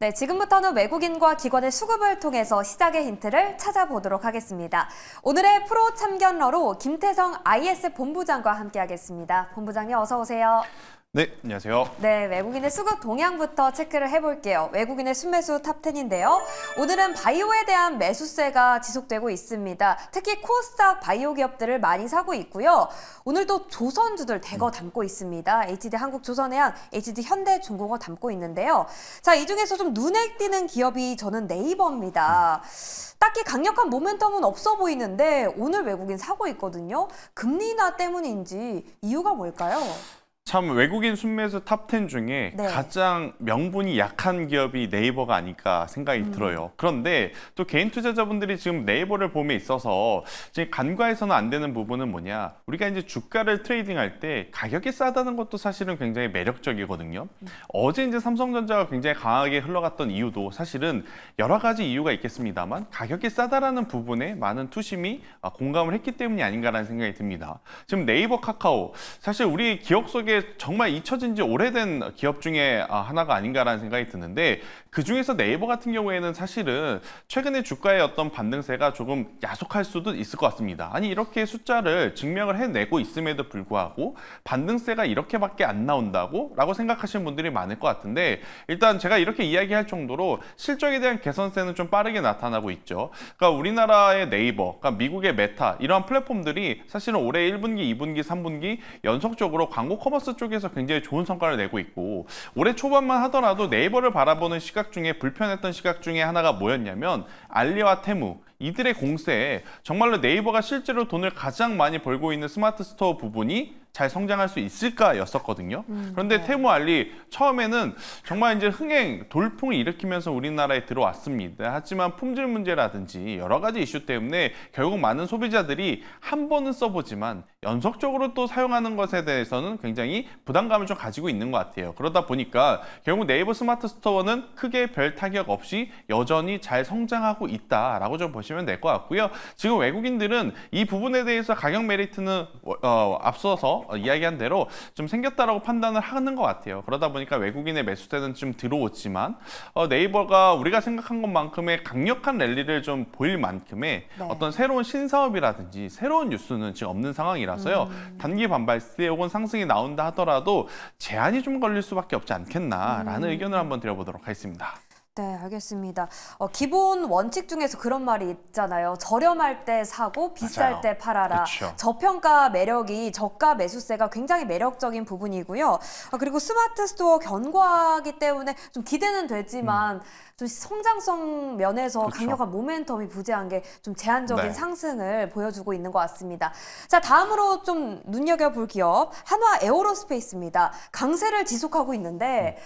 네, 지금부터는 외국인과 기관의 수급을 통해서 시작의 힌트를 찾아보도록 하겠습니다. 오늘의 프로 참견러로 김태성 IS 본부장과 함께하겠습니다. 본부장님 어서 오세요. 네, 안녕하세요. 네, 외국인의 수급 동향부터 체크를 해볼게요. 외국인의 순매수 탑10인데요. 오늘은 바이오에 대한 매수세가 지속되고 있습니다. 특히 코스닥 바이오 기업들을 많이 사고 있고요. 오늘도 조선주들 대거 담고 있습니다. HD 한국조선해양, HD 현대중공업 담고 있는데요. 자, 이 중에서 좀 눈에 띄는 기업이 저는 네이버입니다. 딱히 강력한 모멘텀은 없어 보이는데 오늘 외국인 사고 있거든요. 금리 인하 때문인지 이유가 뭘까요? 참 외국인 순매수 탑10 중에 네. 가장 명분이 약한 기업이 네이버가 아닐까 생각이 들어요. 그런데 또 개인 투자자분들이 지금 네이버를 봄에 있어서 지금 간과해서는 안 되는 부분은 뭐냐? 우리가 이제 주가를 트레이딩할 때 가격이 싸다는 것도 사실은 굉장히 매력적이거든요. 어제 이제 삼성전자가 굉장히 강하게 흘러갔던 이유도 사실은 여러 가지 이유가 있겠습니다만 가격이 싸다라는 부분에 많은 투심이 공감을 했기 때문이 아닌가라는 생각이 듭니다. 지금 네이버, 카카오 사실 우리 기억 속에 정말 잊혀진 지 오래된 기업 중에 하나가 아닌가라는 생각이 드는데 그중에서 네이버 같은 경우에는 사실은 최근에 주가의 어떤 반등세가 조금 야속할 수도 있을 것 같습니다. 아니 이렇게 숫자를 증명을 해내고 있음에도 불구하고 반등세가 이렇게밖에 안 나온다고? 라고 생각하시는 분들이 많을 것 같은데 일단 제가 이렇게 이야기할 정도로 실적에 대한 개선세는 좀 빠르게 나타나고 있죠. 그러니까 우리나라의 네이버, 그러니까 미국의 메타 이러한 플랫폼들이 사실은 올해 1분기, 2분기, 3분기 연속적으로 광고 커머스 쪽에서 굉장히 좋은 성과를 내고 있고 올해 초반만 하더라도 네이버를 바라보는 시각 중에 불편했던 시각 중에 하나가 뭐였냐면 알리와 테무 이들의 공세에 정말로 네이버가 실제로 돈을 가장 많이 벌고 있는 스마트 스토어 부분이 잘 성장할 수 있을까였었거든요. 그런데 네. 테무 알리 처음에는 정말 이제 흥행 돌풍을 일으키면서 우리나라에 들어왔습니다. 하지만 품질 문제라든지 여러 가지 이슈 때문에 결국 많은 소비자들이 한 번은 써보지만 연속적으로 또 사용하는 것에 대해서는 굉장히 부담감을 좀 가지고 있는 것 같아요. 그러다 보니까 결국 네이버 스마트 스토어는 크게 별 타격 없이 여전히 잘 성장하고 있다라고 좀 보시면 될 것 같고요. 지금 외국인들은 이 부분에 대해서 가격 메리트는 앞서서 이야기한 대로 좀 생겼다라고 판단을 하는 것 같아요. 그러다 보니까 외국인의 매수세는 좀 들어오지만 네이버가 우리가 생각한 것만큼의 강력한 랠리를 좀 보일 만큼의 네. 어떤 새로운 신사업이라든지 새로운 뉴스는 지금 없는 상황이라서요. 단기 반발세 혹은 상승이 나온다 하더라도 제한이 좀 걸릴 수밖에 없지 않겠나라는 의견을 한번 드려보도록 하겠습니다. 네, 알겠습니다. 기본 원칙 중에서 그런 말이 있잖아요. 저렴할 때 사고 비쌀 맞아요. 때 팔아라. 그쵸. 저평가 매력이 저가 매수세가 굉장히 매력적인 부분이고요. 그리고 스마트 스토어 견고하기 때문에 좀 기대는 되지만 좀 성장성 면에서 그쵸. 강력한 모멘텀이 부재한 게 좀 제한적인 네. 상승을 보여주고 있는 것 같습니다. 자, 다음으로 좀 눈여겨볼 기업 한화 에어로스페이스입니다. 강세를 지속하고 있는데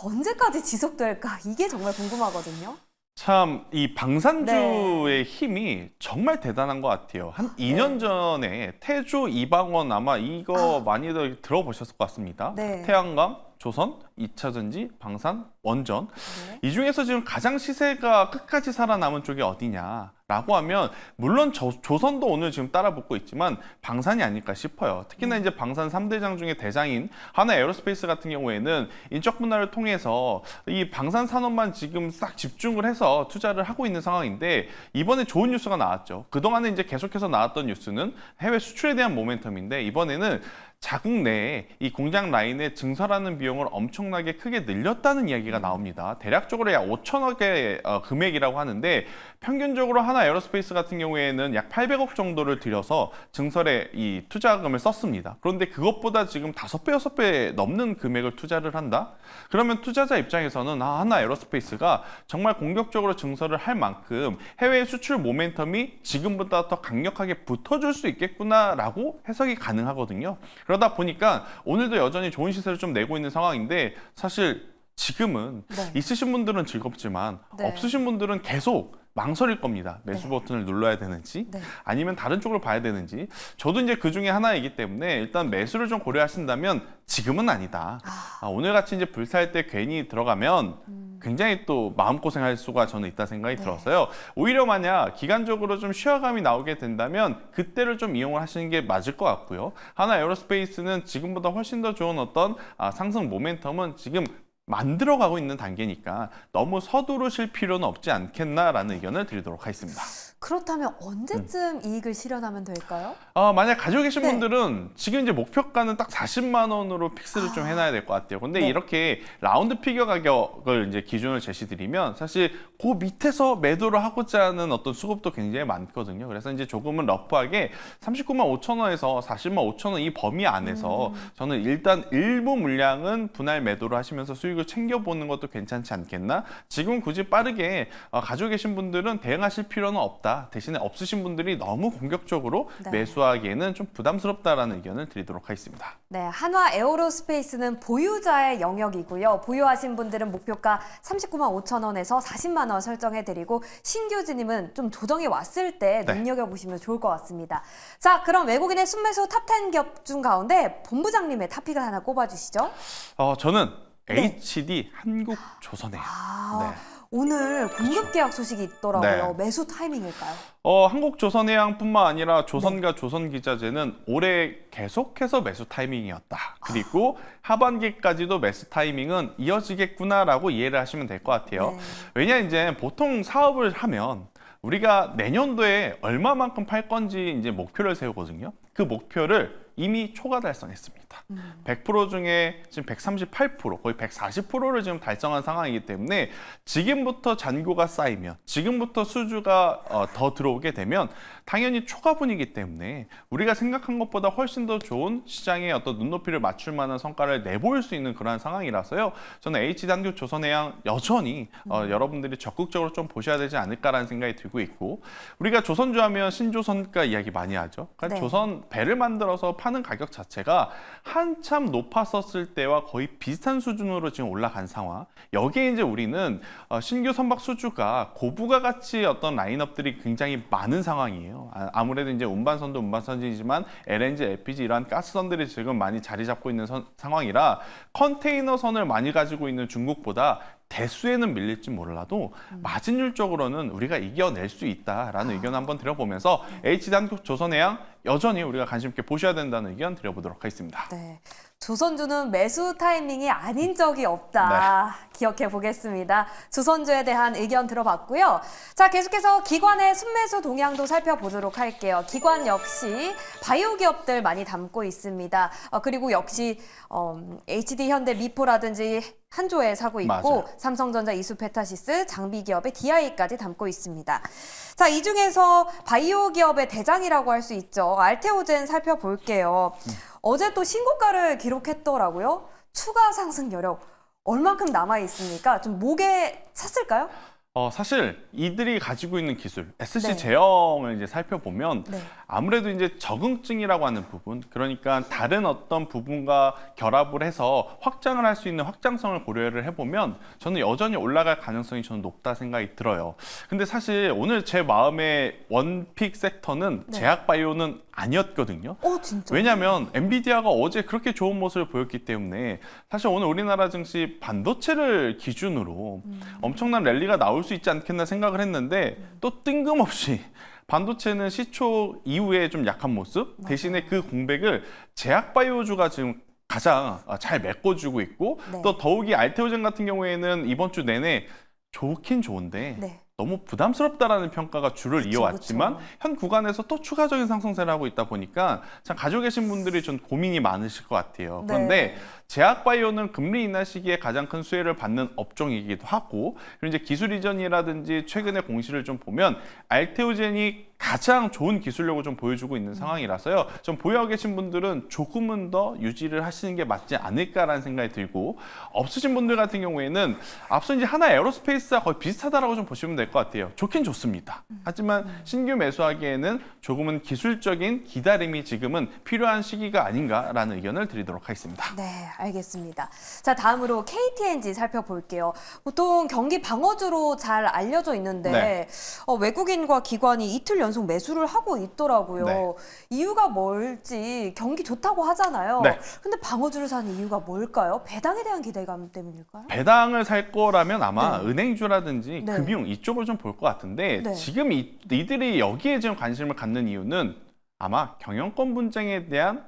언제까지 지속될까? 이게 정말 궁금하거든요. 참 이 방산주의 힘이 정말 대단한 것 같아요. 한 2년 전에 태조, 이방원 아마 이거 많이들 들어보셨을 것 같습니다. 네. 태양광, 조선, 2차전지, 방산, 원전. 네. 이 중에서 지금 가장 시세가 끝까지 살아남은 쪽이 어디냐라고 하면 물론 조선도 오늘 지금 따라붙고 있지만 방산이 아닐까 싶어요. 특히나 이제 방산 3대장 중에 대장인 하나 에어로스페이스 같은 경우에는 인적 분할을 통해서 이 방산 산업만 지금 싹 집중을 해서 투자를 하고 있는 상황인데 이번에 좋은 뉴스가 나왔죠. 그동안에 이제 계속해서 나왔던 뉴스는 해외 수출에 대한 모멘텀인데 이번에는 자국 내에 이 공장 라인에 증설하는 비용을 엄청나게 크게 늘렸다는 이야기가 나옵니다. 대략적으로 약 5천억의 금액이라고 하는데 평균적으로 하나 에어로스페이스 같은 경우에는 약 800억 정도를 들여서 증설에 이 투자금을 썼습니다. 그런데 그것보다 지금 5배, 6배 넘는 금액을 투자를 한다? 그러면 투자자 입장에서는 하나 에어로스페이스가 정말 공격적으로 증설을 할 만큼 해외 수출 모멘텀이 지금보다 더 강력하게 붙어줄 수 있겠구나라고 해석이 가능하거든요. 그러다 보니까 오늘도 여전히 좋은 시세를 좀 내고 있는 상황인데 사실 지금은 네. 있으신 분들은 즐겁지만 네. 없으신 분들은 계속 망설일 겁니다. 매수 버튼을 눌러야 되는지 네. 아니면 다른 쪽으로 봐야 되는지 저도 이제 그 중에 하나이기 때문에 일단 매수를 좀 고려하신다면 지금은 아니다. 오늘같이 이제 불살 때 괜히 들어가면 굉장히 또 마음고생할 수가 저는 있다 생각이 들어서요. 오히려 만약 기간적으로 좀 쉬어감이 나오게 된다면 그때를 좀 이용을 하시는 게 맞을 것 같고요. 하나 에어로스페이스는 지금보다 훨씬 더 좋은 어떤 상승 모멘텀은 지금 만들어가고 있는 단계니까 너무 서두르실 필요는 없지 않겠나라는 의견을 드리도록 하겠습니다. 그렇다면 언제쯤 이익을 실현하면 될까요? 만약 가지고 계신 네. 분들은 지금 이제 목표가는 딱 40만 원으로 픽스를 좀 해놔야 될 것 같아요. 근데 네. 이렇게 라운드 피겨 가격을 이제 기준을 제시드리면 사실 그 밑에서 매도를 하고자 하는 어떤 수급도 굉장히 많거든요. 그래서 이제 조금은 러프하게 39만 5천 원에서 40만 5천 원 이 범위 안에서 저는 일단 일부 물량은 분할 매도를 하시면서 수익을 챙겨보는 것도 괜찮지 않겠나? 지금 굳이 빠르게 가지고 계신 분들은 대응하실 필요는 없다. 대신에 없으신 분들이 너무 공격적으로 네. 매수하기에는 좀 부담스럽다라는 의견을 드리도록 하겠습니다. 네, 한화 에어로스페이스는 보유자의 영역이고요. 보유하신 분들은 목표가 39만 5천 원에서 40만 원 설정해드리고 신규 진입은 좀 조정이 왔을 때 네. 눈여겨보시면 좋을 것 같습니다. 자, 그럼 외국인의 순매수 탑10 기업 중 가운데 본부장님의 탑픽을 하나 꼽아주시죠. 저는 네. HD 한국조선해요. 네. 오늘 공급 계약 소식이 있더라고요. 네. 매수 타이밍일까요? 한국조선해양뿐만 아니라 조선과 조선기자재는 올해 계속해서 매수 타이밍이었다. 그리고 하반기까지도 매수 타이밍은 이어지겠구나라고 이해를 하시면 될 것 같아요. 네. 왜냐 이제 보통 사업을 하면 우리가 내년도에 얼마만큼 팔 건지 이제 목표를 세우거든요. 그 목표를 이미 초과 달성했습니다. 100% 중에 지금 138%, 거의 140%를 지금 달성한 상황이기 때문에 지금부터 잔고가 쌓이면, 지금부터 수주가 더 들어오게 되면 당연히 초과분이기 때문에 우리가 생각한 것보다 훨씬 더 좋은 시장의 어떤 눈높이를 맞출 만한 성과를 내보일 수 있는 그런 상황이라서요. 저는 HD 조선해양 여전히 여러분들이 적극적으로 좀 보셔야 되지 않을까라는 생각이 들고 있고, 우리가 조선주하면 신조선가 이야기 많이 하죠. 그러니까 네. 조선 배를 만들어서 파는 가격 자체가 한참 높았었을 때와 거의 비슷한 수준으로 지금 올라간 상황. 여기에 이제 우리는 신규 선박 수주가 고부가 가치 어떤 라인업들이 굉장히 많은 상황이에요. 아무래도 이제 운반선도 운반선이지만 LNG, LPG 이러한 가스선들이 지금 많이 자리 잡고 있는 상황이라 컨테이너선을 많이 가지고 있는 중국보다 대수에는 밀릴지 몰라도 마진율적으로는 우리가 이겨낼 수 있다라는 의견 한번 드려보면서 HD 한국조선해양 여전히 우리가 관심 있게 보셔야 된다는 의견 드려보도록 하겠습니다. 네. 조선주는 매수 타이밍이 아닌 적이 없다. 기억해 보겠습니다. 조선주에 대한 의견 들어봤고요. 자, 계속해서 기관의 순매수 동향도 살펴보도록 할게요. 기관 역시 바이오 기업들 많이 담고 있습니다. 그리고 역시 HD 현대 미포라든지 한조에 사고 있고 맞아요. 삼성전자 이수페타시스, 장비 기업의 DI까지 담고 있습니다. 자, 이 중에서 바이오 기업의 대장이라고 할 수 있죠. 알테오젠 살펴볼게요. 어제 또 신고가를 기록했더라고요. 추가 상승 여력 얼만큼 남아 있습니까? 좀 목에 찼을까요? 사실 이들이 가지고 있는 기술, SC 네. 제형을 이제 살펴보면 네. 아무래도 이제 적응증이라고 하는 부분, 그러니까 다른 어떤 부분과 결합을 해서 확장을 할 수 있는 확장성을 고려를 해보면 저는 여전히 올라갈 가능성이 저는 높다 생각이 들어요. 근데 사실 오늘 제 마음의 원픽 섹터는 네. 제약바이오는 아니었거든요. 진짜. 왜냐하면 엔비디아가 어제 그렇게 좋은 모습을 보였기 때문에 사실 오늘 우리나라 증시 반도체를 기준으로 엄청난 랠리가 나올 수 있지 않겠나 생각을 했는데 또 뜬금없이 반도체는 시초 이후에 좀 약한 모습, 대신에 그 공백을 제약바이오주가 지금 가장 잘 메꿔주고 있고, 네. 또 더욱이 알테오젠 같은 경우에는 이번 주 내내 좋긴 좋은데 네. 너무 부담스럽다라는 평가가 주를 이어왔지만 그쵸. 현 구간에서 또 추가적인 상승세를 하고 있다 보니까 참 가지고 계신 분들이 좀 고민이 많으실 것 같아요. 그런데 제약바이오는 금리 인하 시기에 가장 큰 수혜를 받는 업종이기도 하고, 그리고 이제 기술 이전이라든지 최근의 공시를 좀 보면 알테오젠이 가장 좋은 기술력을 좀 보여주고 있는 상황이라서요. 좀 보유하고 계신 분들은 조금은 더 유지를 하시는 게 맞지 않을까라는 생각이 들고, 없으신 분들 같은 경우에는 앞서 이제 하나 에어로스페이스와 거의 비슷하다라고 좀 보시면 될 것 같아요. 좋긴 좋습니다. 하지만 신규 매수하기에는 조금은 기술적인 기다림이 지금은 필요한 시기가 아닌가라는 의견을 드리도록 하겠습니다. 네, 알겠습니다. 자, 다음으로 KTNG 살펴볼게요. 보통 경기 방어주로 잘 알려져 있는데 네. 외국인과 기관이 이틀 연속 매수를 하고 있더라고요. 네. 이유가 뭘지 경기 좋다고 하잖아요. 네. 근데 방어주를 사는 이유가 뭘까요? 배당에 대한 기대감 때문일까요? 배당을 살 거라면 아마 은행주라든지 네. 금융 이쪽을 좀 볼 것 같은데 네. 지금 이들이 여기에 지금 관심을 갖는 이유는 아마 경영권 분쟁에 대한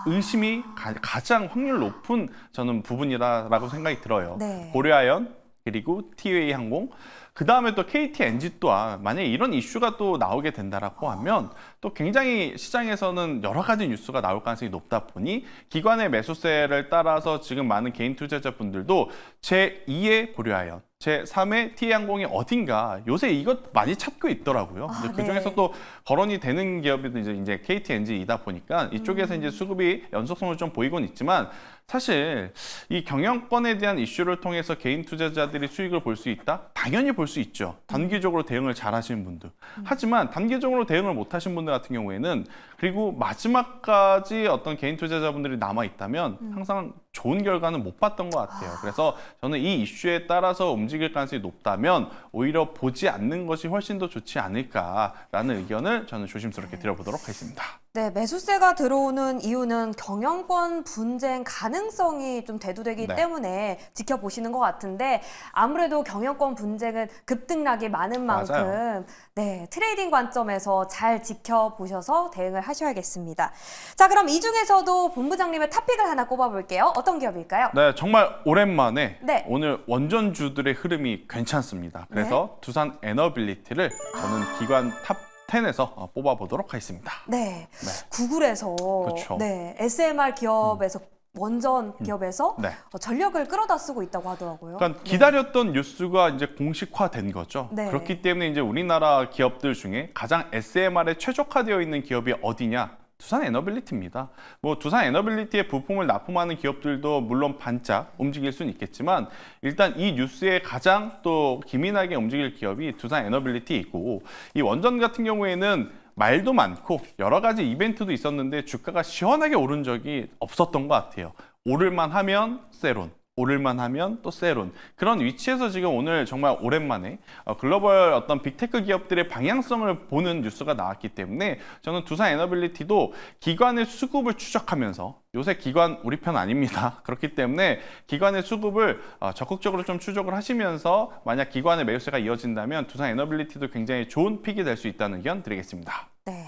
의심이 가장 확률 높은 저는 부분이라고 생각이 들어요. 네. 고려아연 그리고 티웨이 항공 그 다음에 또 KT 엔지 또한 만약에 이런 이슈가 또 나오게 된다라고 하면 또 굉장히 시장에서는 여러 가지 뉴스가 나올 가능성이 높다 보니 기관의 매수세를 따라서 지금 많은 개인 투자자분들도 제2의 고려아연 제3의 T항공이 어딘가 요새 이것 많이 찾고 있더라고요. 아, 그 중에서 네. 또 거론이 되는 기업이 이제 KT 엔지이다 보니까 이쪽에서 이제 수급이 연속성을 좀 보이곤 있지만 사실 이 경영권에 대한 이슈를 통해서 개인 투자자들이 수익을 볼 수 있다? 당연히 볼 수 있죠. 단기적으로 대응을 잘 하시는 분들. 하지만 단기적으로 대응을 못 하신 분들 같은 경우에는 그리고 마지막까지 어떤 개인 투자자분들이 남아 있다면 항상 좋은 결과는 못 봤던 것 같아요. 그래서 저는 이 이슈에 따라서 움직일 가능성이 높다면 오히려 보지 않는 것이 훨씬 더 좋지 않을까라는 의견을 저는 조심스럽게 드려보도록 하겠습니다. 네, 매수세가 들어오는 이유는 경영권 분쟁 가능성이 좀 대두되기 네. 때문에 지켜보시는 것 같은데 아무래도 경영권 분쟁은 급등락이 많은 만큼 맞아요. 네, 트레이딩 관점에서 잘 지켜보셔서 대응을 하셔야겠습니다. 자, 그럼 이 중에서도 본부장님의 탑픽을 하나 꼽아볼게요. 어떤 기업일까요? 네, 정말 오랜만에 네. 오늘 원전주들의 흐름이 괜찮습니다. 그래서 두산 에너빌리티를 저는 기관 탑 10에서 뽑아보도록 하겠습니다. 네, 구글에서 그쵸. 네, SMR 기업에서 원전 기업에서 네. 전력을 끌어다 쓰고 있다고 하더라고요. 그러니까 기다렸던 뉴스가 이제 공식화된 거죠. 네. 그렇기 때문에 이제 우리나라 기업들 중에 가장 SMR에 최적화되어 있는 기업이 어디냐? 두산 에너빌리티입니다. 뭐 두산 에너빌리티의 부품을 납품하는 기업들도 물론 반짝 움직일 수는 있겠지만 일단 이 뉴스에 가장 또 기민하게 움직일 기업이 두산 에너빌리티이고 이 원전 같은 경우에는 말도 많고 여러 가지 이벤트도 있었는데 주가가 시원하게 오른 적이 없었던 것 같아요. 오를만 하면 세론. 오를만 하면 또 세론 그런 위치에서 지금 오늘 정말 오랜만에 글로벌 어떤 빅테크 기업들의 방향성을 보는 뉴스가 나왔기 때문에 저는 두산 에너빌리티도 기관의 수급을 추적하면서 요새 기관 우리 편 아닙니다. 그렇기 때문에 기관의 수급을 적극적으로 좀 추적을 하시면서 만약 기관의 매수세가 이어진다면 두산 에너빌리티도 굉장히 좋은 픽이 될 수 있다는 의견 드리겠습니다. 네.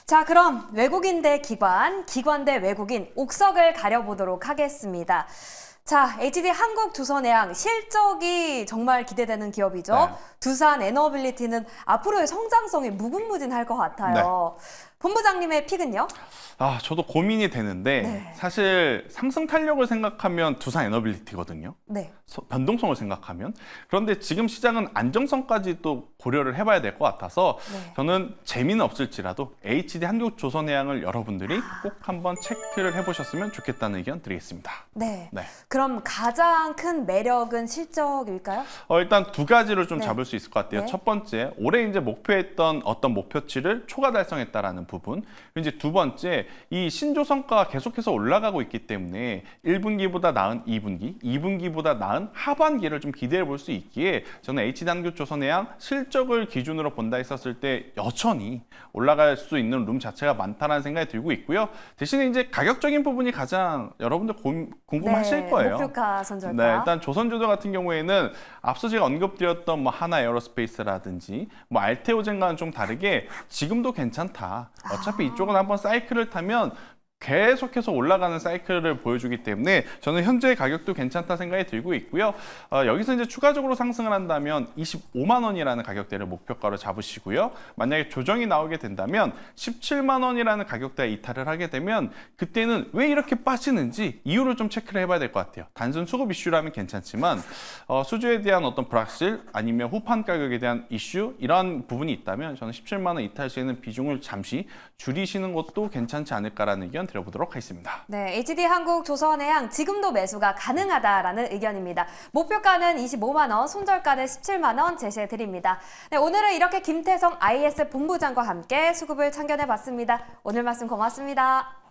자, 그럼 외국인 대 기관, 기관 대 외국인 옥석을 가려보도록 하겠습니다. 자, HD 한국두산해양 실적이 정말 기대되는 기업이죠. 네. 두산 에너빌리티는 앞으로의 성장성이 무궁무진할 것 같아요. 본부장님의 픽은요? 저도 고민이 되는데 네. 사실 상승 탄력을 생각하면 두산 에너빌리티거든요. 네. 변동성을 생각하면 그런데 지금 시장은 안정성까지 또 고려를 해봐야 될 것 같아서 네. 저는 재미는 없을지라도 HD 한국조선해양을 여러분들이 꼭 한번 체크를 해보셨으면 좋겠다는 의견 드리겠습니다. 네. 네. 그럼 가장 큰 매력은 실적일까요? 일단 두 가지를 좀 네. 잡을 수 있을 것 같아요. 네. 첫 번째, 올해 이제 목표했던 어떤 목표치를 초과 달성했다라는 부분. 그리고 이제 두 번째, 이 신조성과가 계속해서 올라가고 있기 때문에 1분기보다 나은 2분기, 2분기보다 나은 하반기를 좀 기대해 볼 수 있기에 저는 HD한국조선해양 실적을 기준으로 본다 했었을 때 여전히 올라갈 수 있는 룸 자체가 많다는 생각이 들고 있고요. 대신에 이제 가격적인 부분이 가장 여러분들 궁금하실 네, 거예요. 목표가 선절가. 네, 일단 조선주도 같은 경우에는 앞서 제가 언급드렸던 뭐 하나 에어로스페이스라든지 뭐 알테오젠과는 좀 다르게 지금도 괜찮다. 어차피 이쪽은 한번 사이클을 타면 계속해서 올라가는 사이클을 보여주기 때문에 저는 현재 가격도 괜찮다 생각이 들고 있고요. 여기서 이제 추가적으로 상승을 한다면 25만 원이라는 가격대를 목표가로 잡으시고요. 만약에 조정이 나오게 된다면 17만 원이라는 가격대에 이탈을 하게 되면 그때는 왜 이렇게 빠지는지 이유를 좀 체크를 해봐야 될 것 같아요. 단순 수급 이슈라면 괜찮지만 수주에 대한 어떤 불확실 아니면 후판 가격에 대한 이슈 이러한 부분이 있다면 저는 17만 원 이탈 시에는 비중을 잠시 줄이시는 것도 괜찮지 않을까라는 의견 드려보도록 하겠습니다. 네, HD 한국조선해양 지금도 매수가 가능하다라는 의견입니다. 목표가는 25만 원, 손절가는 17만 원 제시해 드립니다. 네, 오늘은 이렇게 김태성 IS 본부장과 함께 수급을 참견해 봤습니다. 오늘 말씀 고맙습니다.